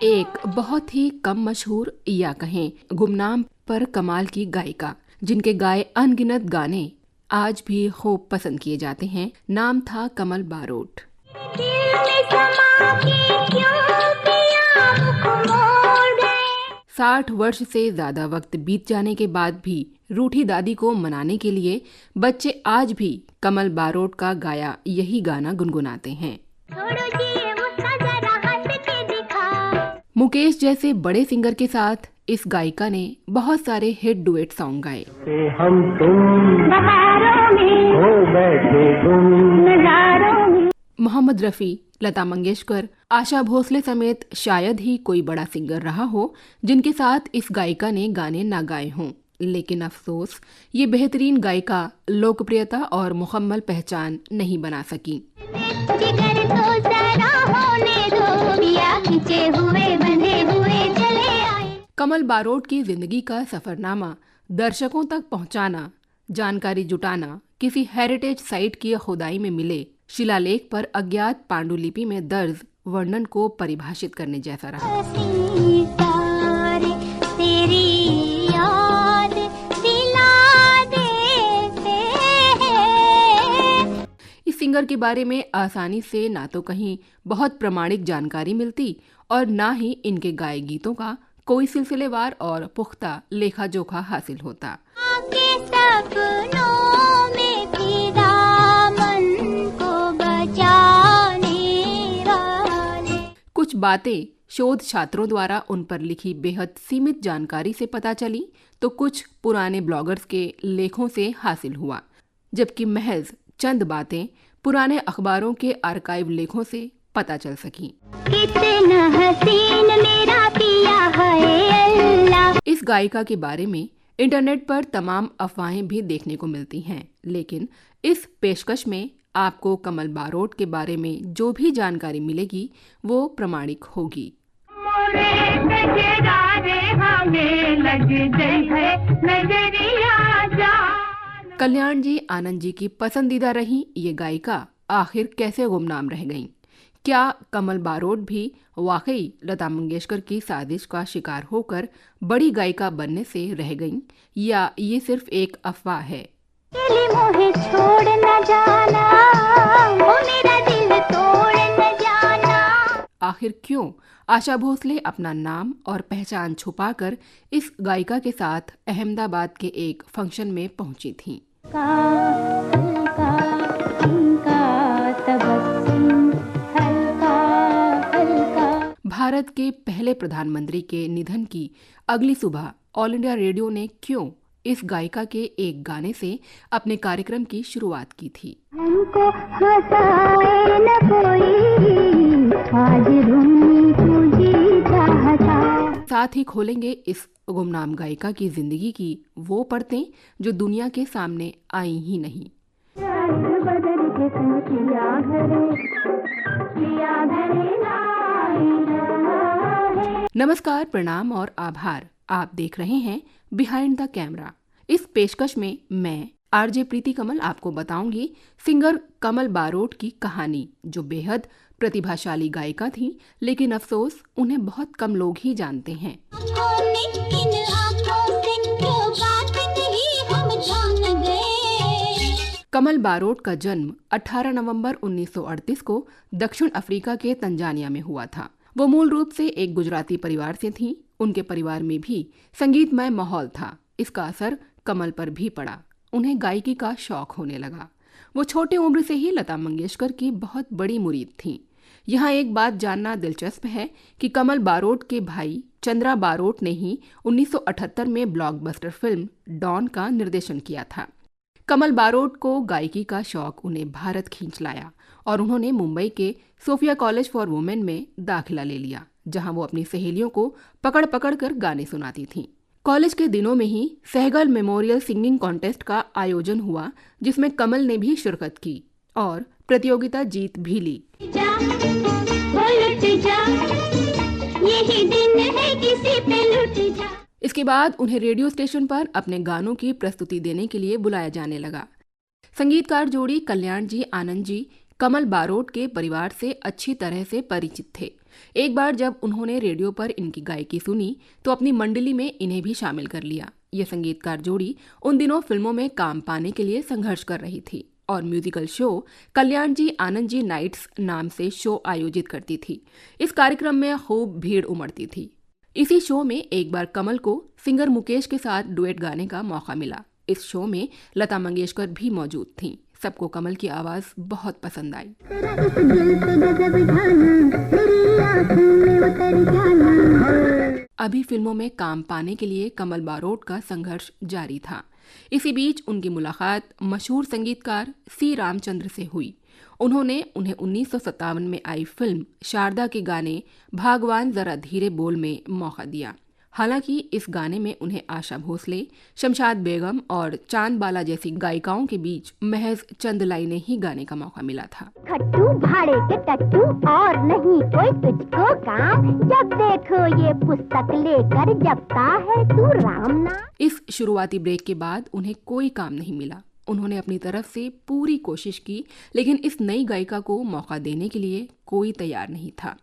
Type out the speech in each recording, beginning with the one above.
एक बहुत ही कम मशहूर या कहें गुमनाम पर कमाल की गायिका, जिनके गाए अनगिनत गाने आज भी खूब पसंद किए जाते हैं। नाम था कमल बारोट। 60 वर्ष से ज्यादा वक्त बीत जाने के बाद भी रूठी दादी को मनाने के लिए बच्चे आज भी कमल बारोट का गाया यही गाना गुनगुनाते हैं। मुकेश जैसे बड़े सिंगर के साथ इस गायिका ने बहुत सारे हिट डुएट सॉन्ग गाए। हम तुम हो बैठे तुम। मोहम्मद रफी, लता मंगेशकर, आशा भोसले समेत शायद ही कोई बड़ा सिंगर रहा हो जिनके साथ इस गायिका ने गाने ना गाए हों। लेकिन अफसोस, ये बेहतरीन गायिका लोकप्रियता और मुकम्मल पहचान नहीं बना सकी। कमल बारोट की जिंदगी का सफरनामा दर्शकों तक पहुंचाना, जानकारी जुटाना, किसी हेरिटेज साइट की खुदाई में मिले शिलालेख पर अज्ञात पांडुलिपि में दर्ज वर्णन को परिभाषित करने जैसा रहा। इस सिंगर के बारे में आसानी से ना तो कहीं बहुत प्रमाणिक जानकारी मिलती और ना ही इनके गाए गीतों का कोई सिलसिलेवार और पुख्ता लेखा जोखा हासिल होता। कुछ बातें शोध छात्रों द्वारा उन पर लिखी बेहद सीमित जानकारी से पता चली तो कुछ पुराने ब्लॉगर्स के लेखों से हासिल हुआ, जबकि महज चंद बातें पुराने अखबारों के आर्काइव लेखों से पता चल सकी। कितना हसीन मेरा पिया है अल्लाह। इस गायिका के बारे में इंटरनेट पर तमाम अफवाहें भी देखने को मिलती हैं, लेकिन इस पेशकश में आपको कमल बारोट के बारे में जो भी जानकारी मिलेगी वो प्रमाणिक होगी। कल्याण जी आनंद जी की पसंदीदा रही ये गायिका आखिर कैसे गुमनाम रह गईं? क्या कमल बारोट भी वाकई लता मंगेशकर की साजिश का शिकार होकर बड़ी गायिका बनने से रह गईं, या ये सिर्फ एक अफवाह है? छोड़ न जाना, वो मेरा दिल तोड़ न जाना। आखिर क्यों आशा भोसले अपना नाम और पहचान छुपाकर इस गायिका के साथ अहमदाबाद के एक फंक्शन में पहुंची थीं? भारत के पहले प्रधानमंत्री के निधन की अगली सुबह ऑल इंडिया रेडियो ने क्यों इस गायिका के एक गाने से अपने कार्यक्रम की शुरुआत की थी? हमको हंसाए न कोई, आज रूठी चाहता। साथ ही खोलेंगे इस गुमनाम गायिका की जिंदगी की वो परतें जो दुनिया के सामने आई ही नहीं। नमस्कार, प्रणाम और आभार। आप देख रहे हैं बिहाइंड द कैमरा। इस पेशकश में मैं आरजे प्रीति कमल आपको बताऊंगी सिंगर कमल बारोट की कहानी, जो बेहद प्रतिभाशाली गायिका थी, लेकिन अफसोस उन्हें बहुत कम लोग ही जानते हैं। कमल बारोट का जन्म 18 नवंबर 1938 को दक्षिण अफ्रीका के तंजानिया में हुआ था। वो मूल रूप से एक गुजराती परिवार से थीं। उनके परिवार में भी संगीतमय माहौल था। इसका असर कमल पर भी पड़ा। उन्हें गायकी का शौक होने लगा। वो छोटे उम्र से ही लता मंगेशकर की बहुत बड़ी मुरीद थीं। यहाँ एक बात जानना दिलचस्प है कि कमल बारोट के भाई चंद्रा बारोट ने ही 1978 में ब्लॉकबस्टर फिल्म डॉन का निर्देशन किया था। कमल बारोट को गायकी का शौक उन्हें भारत खींच लाया और उन्होंने मुंबई के सोफिया कॉलेज फॉर वुमेन में दाखिला ले लिया, जहां वो अपनी सहेलियों को पकड़ पकड़ कर गाने सुनाती थीं। कॉलेज के दिनों में ही सहगल मेमोरियल सिंगिंग कॉन्टेस्ट का आयोजन हुआ, जिसमें कमल ने भी शिरकत की और प्रतियोगिता जीत भी ली। इसके बाद उन्हें रेडियो स्टेशन पर अपने गानों की प्रस्तुति देने के लिए बुलाया जाने लगा। संगीतकार जोड़ी कल्याण जी आनंद जी कमल बारोट के परिवार से अच्छी तरह से परिचित थे। एक बार जब उन्होंने रेडियो पर इनकी गायकी सुनी तो अपनी मंडली में इन्हें भी शामिल कर लिया। ये संगीतकार जोड़ी उन दिनों फिल्मों में काम पाने के लिए संघर्ष कर रही थी और म्यूजिकल शो कल्याण जी आनंद जी नाइट्स नाम से शो आयोजित करती थी। इस कार्यक्रम में खूब भीड़ उमड़ती थी। इसी शो में एक बार कमल को सिंगर मुकेश के साथ डुएट गाने का मौका मिला। इस शो में लता मंगेशकर भी मौजूद थीं। सबको कमल की आवाज बहुत पसंद आई। अभी फिल्मों में काम पाने के लिए कमल बारोट का संघर्ष जारी था। इसी बीच उनकी मुलाकात मशहूर संगीतकार सी रामचंद्र से हुई। उन्हें 1957 में आई फिल्म शारदा के गाने भागवान जरा धीरे बोल में मौका दिया। हालांकि इस गाने में उन्हें आशा भोसले, शमशाद बेगम और चांद बाला जैसी गायिकाओं के बीच महज चंद लाइनें ही गाने का मौका मिला था। खट्टू भाड़े के टट्टू और नहीं कोई तुझको काम, जब देखो ये पुस्तक लेकर जपता है तू राम नाम। इस शुरुआती ब्रेक के बाद उन्हें कोई काम नहीं मिला। उन्होंने अपनी तरफ से पूरी कोशिश की, लेकिन इस नई गायिका को मौका देने के लिए कोई तैयार नहीं था।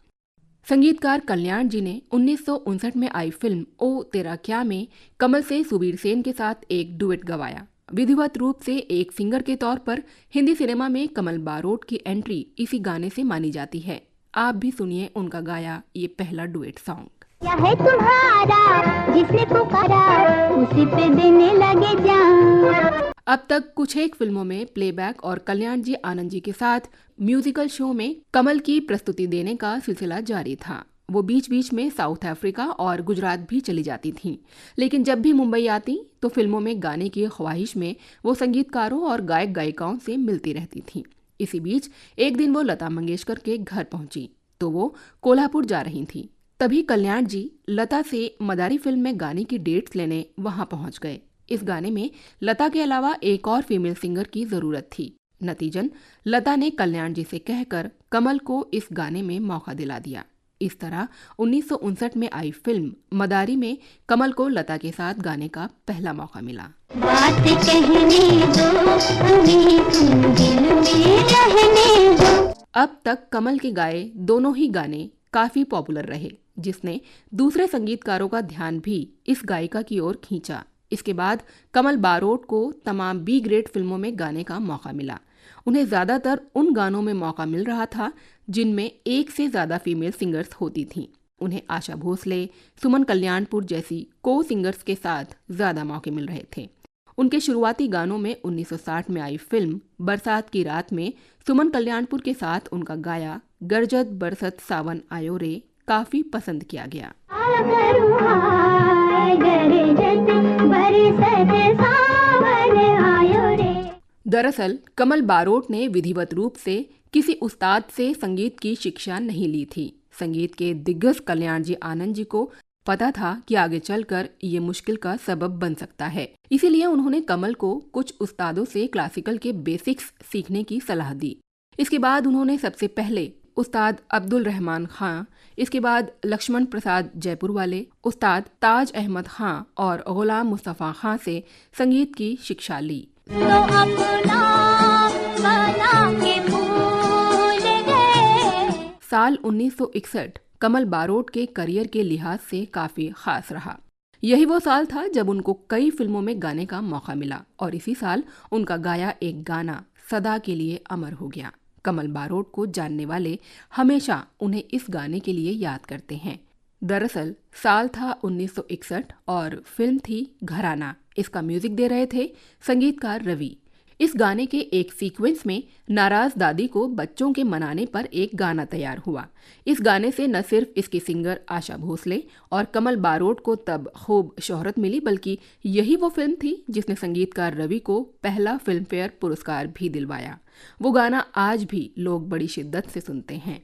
संगीतकार कल्याण जी ने 1959 में आई फिल्म ओ तेरा क्या में कमल से सुबीर सेन के साथ एक डुएट गवाया। विधिवत रूप से एक सिंगर के तौर पर हिंदी सिनेमा में कमल बारोट की एंट्री इसी गाने से मानी जाती है। आप भी सुनिए उनका गाया ये पहला डुएट सॉन्ग। क्या है तुम्हारा जिसने पुकारा उसी पे देने लगे जान। अब तक कुछ एक फिल्मों में प्लेबैक और कल्याण जी आनंद जी के साथ म्यूजिकल शो में कमल की प्रस्तुति देने का सिलसिला जारी था। वो बीच बीच में साउथ अफ्रीका और गुजरात भी चली जाती थीं, लेकिन जब भी मुंबई आती तो फिल्मों में गाने की ख्वाहिश में वो संगीतकारों और गायक गायिकाओं से मिलती रहती थीं। इसी बीच एक दिन वो लता मंगेशकर के घर पहुंची तो वो कोल्हापुर जा रही थीं। तभी कल्याण जी लता से मदारी फिल्म में गाने की डेट्स लेने वहां पहुंच गए। इस गाने में लता के अलावा एक और फीमेल सिंगर की जरूरत थी। नतीजन लता ने कल्याण जी से कहकर कमल को इस गाने में मौका दिला दिया। इस तरह 1959 में आई फिल्म मदारी में कमल को लता के साथ गाने का पहला मौका मिला। बात कहने दो तुम दिल में रहने दो। अब तक कमल के गाए दोनों ही गाने काफी पॉपुलर रहे, जिसने दूसरे संगीतकारों का ध्यान भी इस गायिका की ओर खींचा। इसके बाद कमल बारोट को तमाम बी ग्रेड फिल्मों में गाने का मौका मिला। उन्हें ज्यादातर उन गानों में मौका मिल रहा था जिनमें एक से ज्यादा फीमेल सिंगर्स होती थीं। उन्हें आशा भोसले, सुमन कल्याणपुर जैसी को सिंगर्स के साथ ज्यादा मौके मिल रहे थे। उनके शुरुआती गानों में 1960 में आई फिल्म बरसात की रात में सुमन कल्याणपुर के साथ उनका गाया गरजत बरसत सावन आयो रे काफी पसंद किया गया। दरअसल कमल बारोट ने विधिवत रूप से किसी उस्ताद से संगीत की शिक्षा नहीं ली थी। संगीत के दिग्गज कल्याण जी आनंद जी को पता था कि आगे चलकर ये मुश्किल का सबब बन सकता है, इसीलिए उन्होंने कमल को कुछ उस्तादों से क्लासिकल के बेसिक्स सीखने की सलाह दी। इसके बाद उन्होंने सबसे पहले उस्ताद अब्दुल रहमान खां, इसके बाद लक्ष्मण प्रसाद जयपुर वाले, उस्ताद ताज अहमद खां और गुलाम मुस्तफ़ा खां से संगीत की शिक्षा ली। तो अपना बना के भूल गए। साल 1961 कमल बारोट के करियर के लिहाज से काफी खास रहा। यही वो साल था जब उनको कई फिल्मों में गाने का मौका मिला और इसी साल उनका गाया एक गाना सदा के लिए अमर हो गया। कमल बारोट को जानने वाले हमेशा उन्हें इस गाने के लिए याद करते हैं। दरअसल साल था 1961 और फिल्म थी घराना। इसका म्यूजिक दे रहे थे संगीतकार रवि। इस गाने के एक सीक्वेंस में नाराज दादी को बच्चों के मनाने पर एक गाना तैयार हुआ। इस गाने से न सिर्फ इसकी सिंगर आशा भोसले और कमल बारोट को तब खूब शोहरत मिली, बल्कि यही वो फिल्म थी जिसने संगीतकार रवि को पहला फिल्म फेयर पुरस्कार भी दिलवाया। वो गाना आज भी लोग बड़ी शिद्दत से सुनते हैं।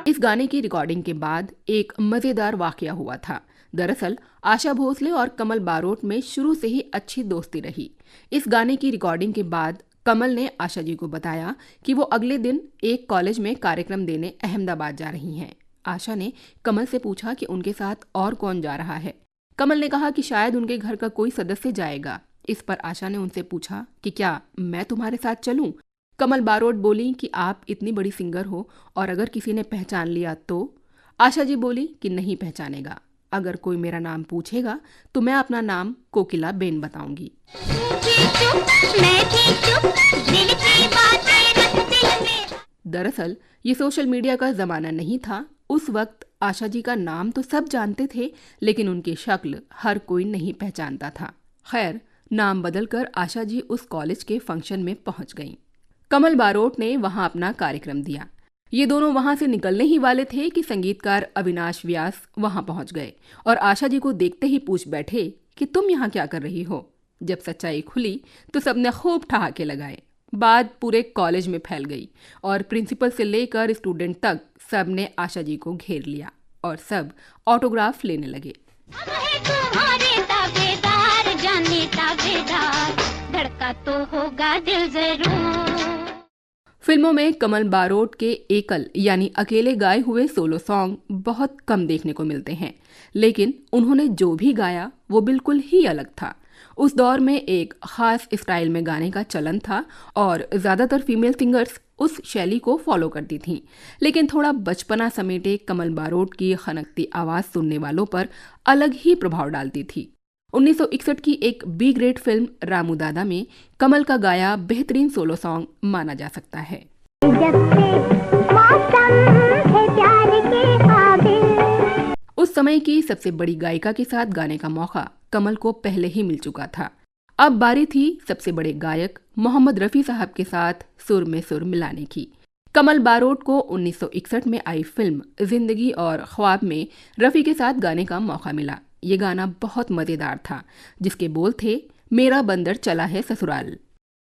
इस गाने की रिकॉर्डिंग के बाद एक मजेदार वाकया हुआ था। दरअसल आशा भोसले और कमल बारोट में शुरू से ही अच्छी दोस्ती रही। इस गाने की रिकॉर्डिंग के बाद कमल ने आशा जी को बताया कि वो अगले दिन एक कॉलेज में कार्यक्रम देने अहमदाबाद जा रही हैं। आशा ने कमल से पूछा कि उनके साथ और कौन जा रहा है। कमल ने कहा कि शायद उनके घर का कोई सदस्य जाएगा। इस पर आशा ने उनसे पूछा कि क्या मैं तुम्हारे साथ चलूं? कमल बारोट बोली कि आप इतनी बड़ी सिंगर हो और अगर किसी ने पहचान लिया तो? आशा जी बोली कि नहीं पहचानेगा, अगर कोई मेरा नाम पूछेगा तो मैं अपना नाम कोकिला बेन बताऊंगी। दरअसल ये सोशल मीडिया का जमाना नहीं था। उस वक्त आशा जी का नाम तो सब जानते थे, लेकिन उनकी शक्ल हर कोई नहीं पहचानता था। खैर, नाम बदलकर आशा जी उस कॉलेज के फंक्शन में पहुंच गईं। कमल बारोट ने वहां अपना कार्यक्रम दिया। ये दोनों वहां से निकलने ही वाले थे कि संगीतकार अविनाश व्यास वहां पहुंच गए और आशा जी को देखते ही पूछ बैठे कि तुम यहाँ क्या कर रही हो? जब सच्चाई खुली तो सबने खूब ठहाके लगाए। बात पूरे कॉलेज में फैल गई और प्रिंसिपल से लेकर स्टूडेंट तक सब ने आशा जी को घेर लिया और सब ऑटोग्राफ लेने लगे। धड़का तो होगा दिल जरूर। फिल्मों में कमल बारोट के एकल यानी अकेले गाए हुए सोलो सॉन्ग बहुत कम देखने को मिलते हैं, लेकिन उन्होंने जो भी गाया वो बिल्कुल ही अलग था। उस दौर में एक खास स्टाइल में गाने का चलन था और ज्यादातर फीमेल सिंगर्स उस शैली को फॉलो करती थीं। लेकिन थोड़ा बचपना समेटे कमल बारोट की खनकती आवाज सुनने वालों पर अलग ही प्रभाव डालती थी। 1961 की एक बी ग्रेड फिल्म रामू दादा में कमल का गाया बेहतरीन सोलो सॉन्ग माना जा सकता है। उस समय की सबसे बड़ी गायिका के साथ गाने का मौका कमल को पहले ही मिल चुका था। अब बारी थी सबसे बड़े गायक मोहम्मद रफ़ी साहब के साथ सुर में सुर मिलाने की। कमल बारोट को 1961 में आई फिल्म जिंदगी और ख्वाब में रफ़ी के साथ गाने का मौका मिला। ये गाना बहुत मजेदार था, जिसके बोल थे, मेरा बंदर चला है ससुराल।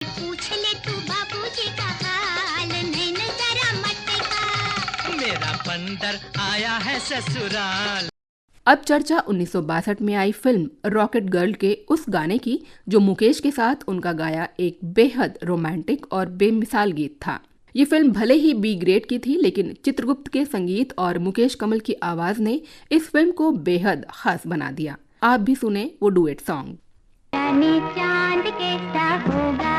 पूछ ले तू बाबूजी का हाल, नैन जरा मटका, मेरा बंदर आया है ससुराल। अब चर्चा 1962 में आई फिल्म रॉकेट गर्ल के उस गाने की, जो मुकेश के साथ उनका गाया एक बेहद रोमांटिक और बेमिसाल गीत था। ये फिल्म भले ही बी ग्रेड की थी, लेकिन चित्रगुप्त के संगीत और मुकेश कमल की आवाज ने इस फिल्म को बेहद खास बना दिया। आप भी सुने वो डुएट सॉन्ग। चांद कैसा होगा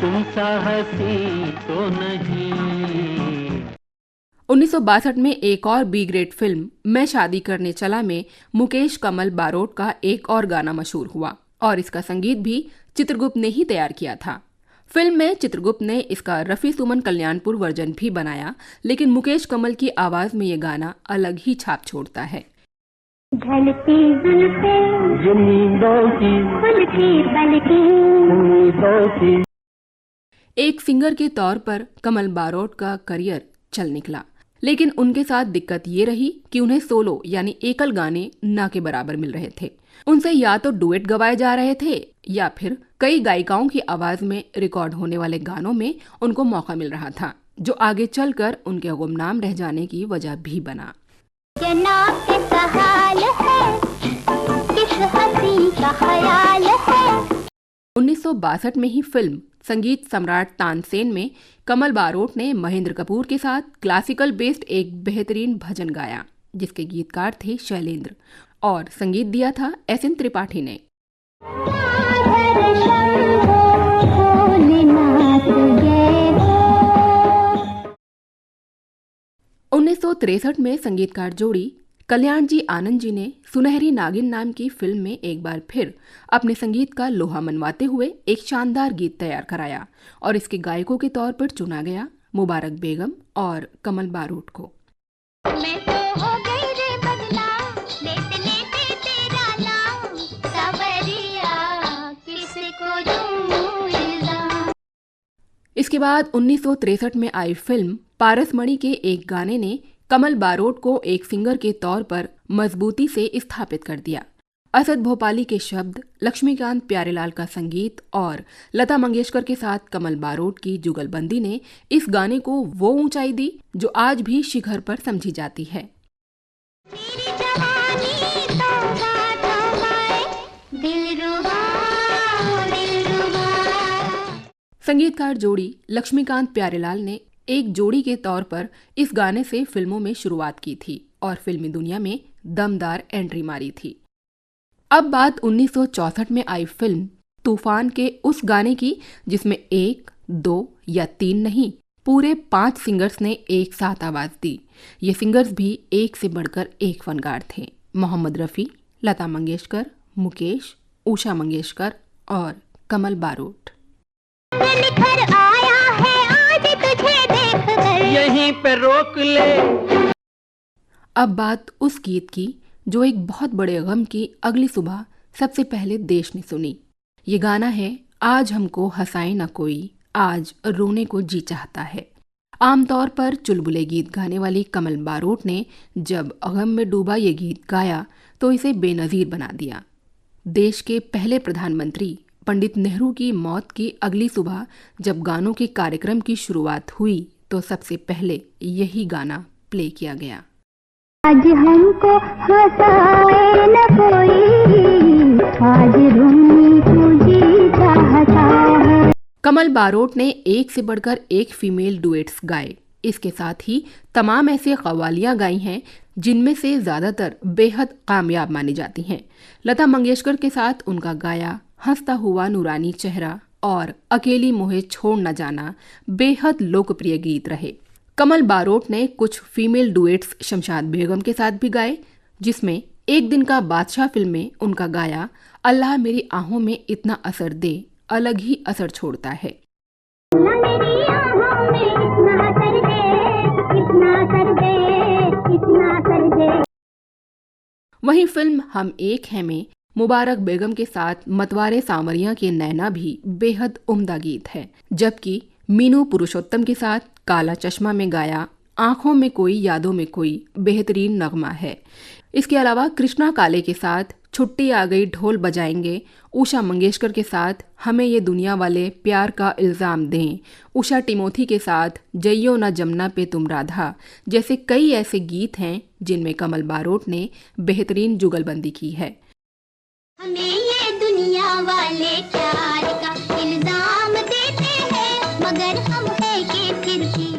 तुम सा हंसी तो नहीं। 1962 में एक और बी ग्रेड फिल्म मैं शादी करने चला में मुकेश कमल बारोट का एक और गाना मशहूर हुआ और इसका संगीत भी चित्रगुप्त ने ही तैयार किया था। फिल्म में चित्रगुप्त ने इसका रफ़ी सुमन कल्याणपुर वर्जन भी बनाया, लेकिन मुकेश कमल की आवाज में ये गाना अलग ही छाप छोड़ता है। ढलती एक सिंगर के तौर पर कमल बारोट का करियर चल निकला, लेकिन उनके साथ दिक्कत ये रही कि उन्हें सोलो यानी एकल गाने ना के बराबर मिल रहे थे। उनसे या तो डुएट गवाए जा रहे थे या फिर कई गायिकाओं की आवाज में रिकॉर्ड होने वाले गानों में उनको मौका मिल रहा था, जो आगे चलकर उनके गुमनाम रह जाने की वजह भी बना। कैसा हाल है, किस हंसी का ख्याल है। 1962 में ही फिल्म संगीत सम्राट तानसेन में कमल बारोट ने महेंद्र कपूर के साथ क्लासिकल बेस्ड एक बेहतरीन भजन गाया, जिसके गीतकार थे शैलेंद्र और संगीत दिया था एस.एन. त्रिपाठी ने। 1963 में संगीतकार जोड़ी कल्याण जी आनंद जी ने सुनहरी नागिन नाम की फिल्म में एक बार फिर अपने संगीत का लोहा मनवाते हुए एक शानदार गीत तैयार कराया और इसके गायकों के तौर पर चुना गया मुबारक बेगम और कमल बारोट को। मैं तो हो गई रे बदला, लेते लेते तेरा नाम, सवरिया किसको दूं इल्जाम। इसके बाद 1963 में आई फिल्म पारसमणि के एक गाने ने कमल बारोट को एक सिंगर के तौर पर मजबूती से स्थापित कर दिया। असद भोपाली के शब्द, लक्ष्मीकांत प्यारेलाल का संगीत और लता मंगेशकर के साथ कमल बारोट की जुगलबंदी ने इस गाने को वो ऊंचाई दी जो आज भी शिखर पर समझी जाती है। संगीतकार जोड़ी लक्ष्मीकांत प्यारेलाल ने एक जोड़ी के तौर पर इस गाने से फिल्मों में शुरुआत की थी और फिल्मी दुनिया में दमदार एंट्री मारी थी। अब बात 1964 में आई फिल्म तूफान के उस गाने की जिसमें 1, 2 या 3 नहीं, पूरे 5 सिंगर्स ने एक साथ आवाज दी। ये सिंगर्स भी एक से बढ़कर एक फनकार थे। मोहम्मद रफ़ी, लता मंगेशकर, मुकेश, उषा मंगेशकर और कमल बारोट। आया है आज तुझे देखकर, यहीं पे रोक ले। अब बात उस गीत की जो एक बहुत बड़े गम की अगली सुबह सबसे पहले देश ने सुनी। ये गाना है आज हमको हंसाए न कोई, आज रोने को जी चाहता है। आमतौर पर चुलबुले गीत गाने वाली कमल बारोट ने जब गम में डूबा ये गीत गाया तो इसे बेनज़ीर बना दिया। देश के पहले प्रधानमंत्री पंडित नेहरू की मौत की अगली सुबह जब गानों के कार्यक्रम की शुरुआत हुई तो सबसे पहले यही गाना प्ले किया गया। आज हमको हंसाए न कोई, आज रोने को जी चाहता है। कमल बारोट ने एक से बढ़कर एक फीमेल डुएट्स गाए। इसके साथ ही तमाम ऐसे कव्वालियाँ गाई हैं जिनमें से ज़्यादातर बेहद कामयाब मानी जाती हैं। लता मंगेशकर के साथ उनका गाया हंसता हुआ नूरानी चेहरा और अकेली मोहे छोड़ न जाना बेहद लोकप्रिय गीत रहे। कमल बारोट ने कुछ फीमेल डुएट्स शमशाद बेगम के साथ भी गाए, जिसमें एक दिन का बादशाह फिल्म में उनका गाया अल्लाह मेरी आहों में इतना असर दे अलग ही असर छोड़ता है। वहीं फिल्म हम एक हैं में मुबारक बेगम के साथ मतवारे सांवरिया के नैना भी बेहद उम्दा गीत है, जबकि मीनू पुरुषोत्तम के साथ काला चश्मा में गाया आंखों में कोई यादों में कोई बेहतरीन नगमा है। इसके अलावा कृष्णा काले के साथ छुट्टी आ गई ढोल बजाएंगे, उषा मंगेशकर के साथ हमें ये दुनिया वाले प्यार का इल्ज़ाम दें, उषा टिमोथी के साथ जइयो ना जमुना पे तुम राधा जैसे कई ऐसे गीत हैं जिनमें कमल बारोट ने बेहतरीन जुगलबंदी की है। हमें ये दुनिया वाले प्यार का इल्जाम देते हैं, मगर हम है कि फिर भी।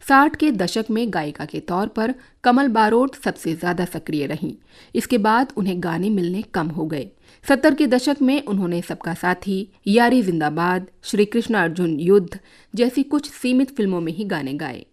60 के दशक में गायिका के तौर पर कमल बारोट सबसे ज्यादा सक्रिय रहीं। इसके बाद उन्हें गाने मिलने कम हो गए। 70 के दशक में उन्होंने सबका साथी, यारी जिंदाबाद, श्री कृष्ण अर्जुन युद्ध जैसी कुछ सीमित फिल्मों में ही गाने गाए।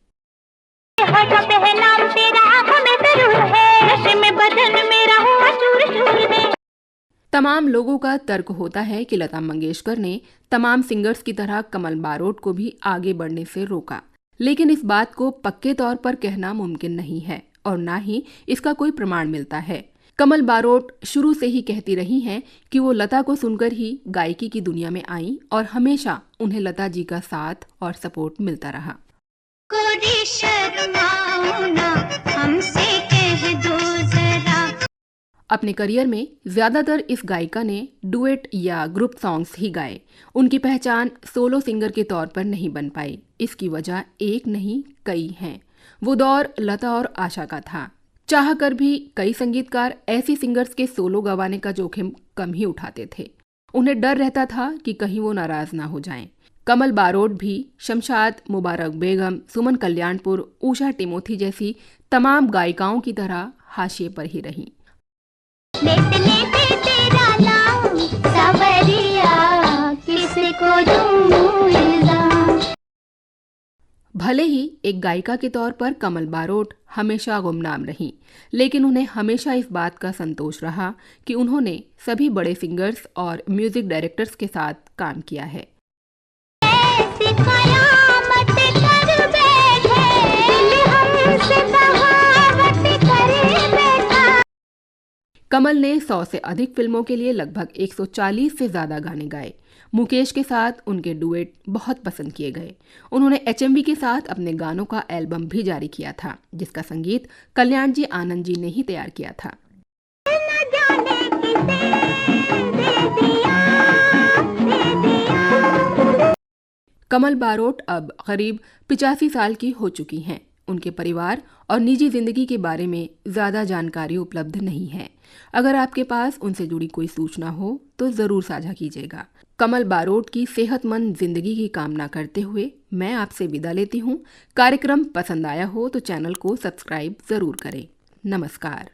तमाम लोगों का तर्क होता है कि लता मंगेशकर ने तमाम सिंगर्स की तरह कमल बारोट को भी आगे बढ़ने से रोका, लेकिन इस बात को पक्के तौर पर कहना मुमकिन नहीं है और ना ही इसका कोई प्रमाण मिलता है। कमल बारोट शुरू से ही कहती रही हैं कि वो लता को सुनकर ही गायकी की दुनिया में आई और हमेशा उन्हें लता जी का साथ और सपोर्ट मिलता रहा। अपने करियर में ज्यादातर इस गायिका ने डुएट या ग्रुप सॉन्ग्स ही गाए। उनकी पहचान सोलो सिंगर के तौर पर नहीं बन पाई। इसकी वजह एक नहीं कई हैं। वो दौर लता और आशा का था। चाहकर भी कई संगीतकार ऐसी सिंगर्स के सोलो गवाने का जोखिम कम ही उठाते थे। उन्हें डर रहता था कि कहीं वो नाराज ना हो जाएं। कमल बारोट भी शमशाद, मुबारक बेगम, सुमन कल्याणपुर, उषा टिमोथी जैसी तमाम गायिकाओं की तरह हाशिए पर ही रहीं। लेते लेते तेरा नाम सवरिया, किसको दूं इल्जाम। भले ही एक गायिका के तौर पर कमल बारोट हमेशा गुमनाम रहीं, लेकिन उन्हें हमेशा इस बात का संतोष रहा कि उन्होंने सभी बड़े सिंगर्स और म्यूजिक डायरेक्टर्स के साथ काम किया है। कमल ने 100 से अधिक फिल्मों के लिए लगभग 140 से ज्यादा गाने गाए। मुकेश के साथ उनके डुएट बहुत पसंद किए गए। उन्होंने HMV के साथ अपने गानों का एल्बम भी जारी किया था, जिसका संगीत कल्याण जी आनंद जी ने ही तैयार किया था। कमल बारोट अब करीब 85 साल की हो चुकी हैं। उनके परिवार और निजी जिंदगी के बारे में ज्यादा जानकारी उपलब्ध नहीं है। अगर आपके पास उनसे जुड़ी कोई सूचना हो तो जरूर साझा कीजिएगा। कमल बारोट की सेहतमंद जिंदगी की कामना करते हुए मैं आपसे विदा लेती हूँ। कार्यक्रम पसंद आया हो तो चैनल को सब्सक्राइब जरूर करें। नमस्कार।